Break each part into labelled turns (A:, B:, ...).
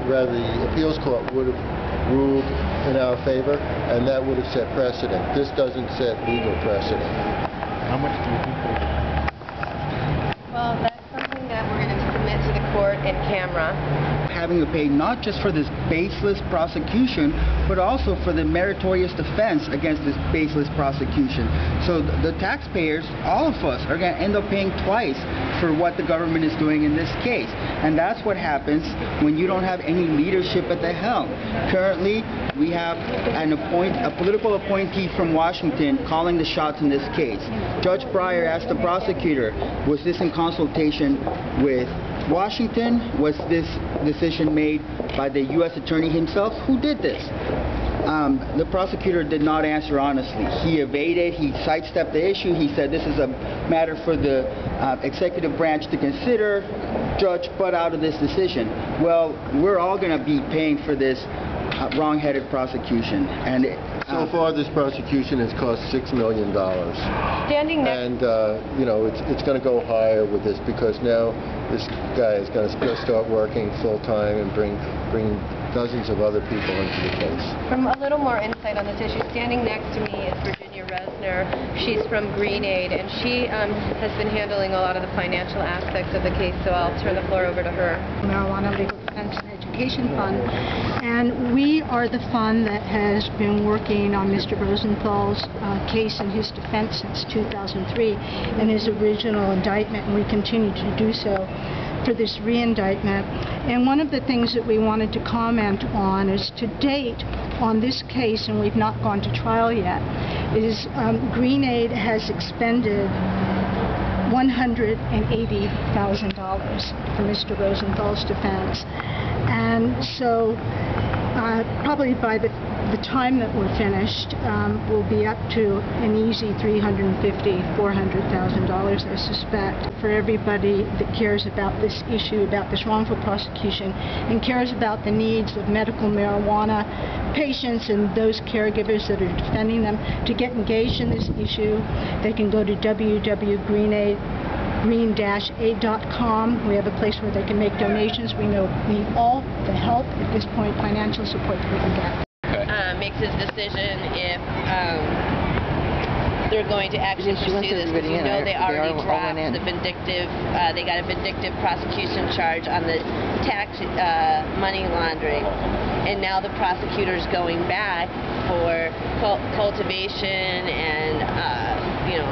A: rather the appeals court would have ruled in our favor, and that would have set precedent. This doesn't set legal precedent.
B: How much do you think they would?
C: Well, that's something that we're going to submit to the court in camera.
D: Having to pay not just for this baseless prosecution, but also for the meritorious defense against this baseless prosecution. So the taxpayers, all of us, are going to end up paying twice for what the government is doing in this case. And that's what happens when you don't have any leadership at the helm. Currently, we have a political appointee from Washington calling the shots in this case. Judge Breyer asked the prosecutor, was this in consultation with Washington? Was this decision made by the U.S. Attorney himself? Who did this? The prosecutor did not answer honestly. He evaded, he sidestepped the issue. He said this is a matter for the executive branch to consider. Judge butt out of this decision. Well, we're all going to be paying for this wrong-headed prosecution. And
A: so far, this prosecution has cost $6 million.
C: Standing next,
A: and you know, it's going to go higher with this, because now this guy is going to start working full time and bring dozens of other people into the case.
C: from a little more insight on this issue, standing next to me is Virginia Resner. She's from Green Aid, and she has been handling a lot of the financial aspects of the case, so I'll turn the floor over to her.
E: Marijuana Legal Defense and Education Fund, and we are the fund that has been working on Mr. Rosenthal's case and his defense since 2003 and his original indictment, and we continue to do so for this re-indictment. And one of the things that we wanted to comment on is, to date on this case, and we've not gone to trial yet, is Green Aid has expended $180,000 for Mr. Rosenthal's defense. And so probably by the time that we're finished, we'll be up to an easy $350,000, $400,000, I suspect, for everybody that cares about this issue, about this wrongful prosecution, and cares about the needs of medical marijuana patients and those caregivers that are defending them. To get engaged in this issue, they can go to green-aid.com. We have a place where they can make donations. We need all the help at this point, financial support that we can get.
C: Makes his decision if they're going to actually pursue this, because you know they already dropped the vindictive, they got a vindictive prosecution charge on the tax money laundering, and now the prosecutor's going back for cultivation and you know,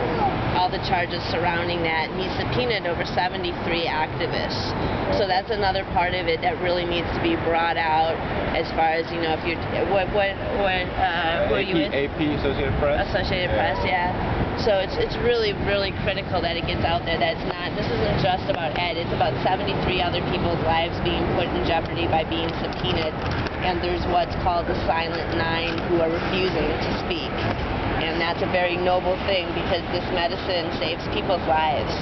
C: all the charges surrounding that, and he subpoenaed over 73 activists. So that's another part of it that really needs to be brought out, as far as, you know, if you're, who are you in?
B: AP, Associated Press?
C: Associated Press, yeah. So it's really, really critical that it gets out there that it's not, this isn't just about Ed, it's about 73 other people's lives being put in jeopardy by being subpoenaed, and there's what's called the Silent Nine who are refusing to speak. And that's a very noble thing, because this medicine saves people's lives.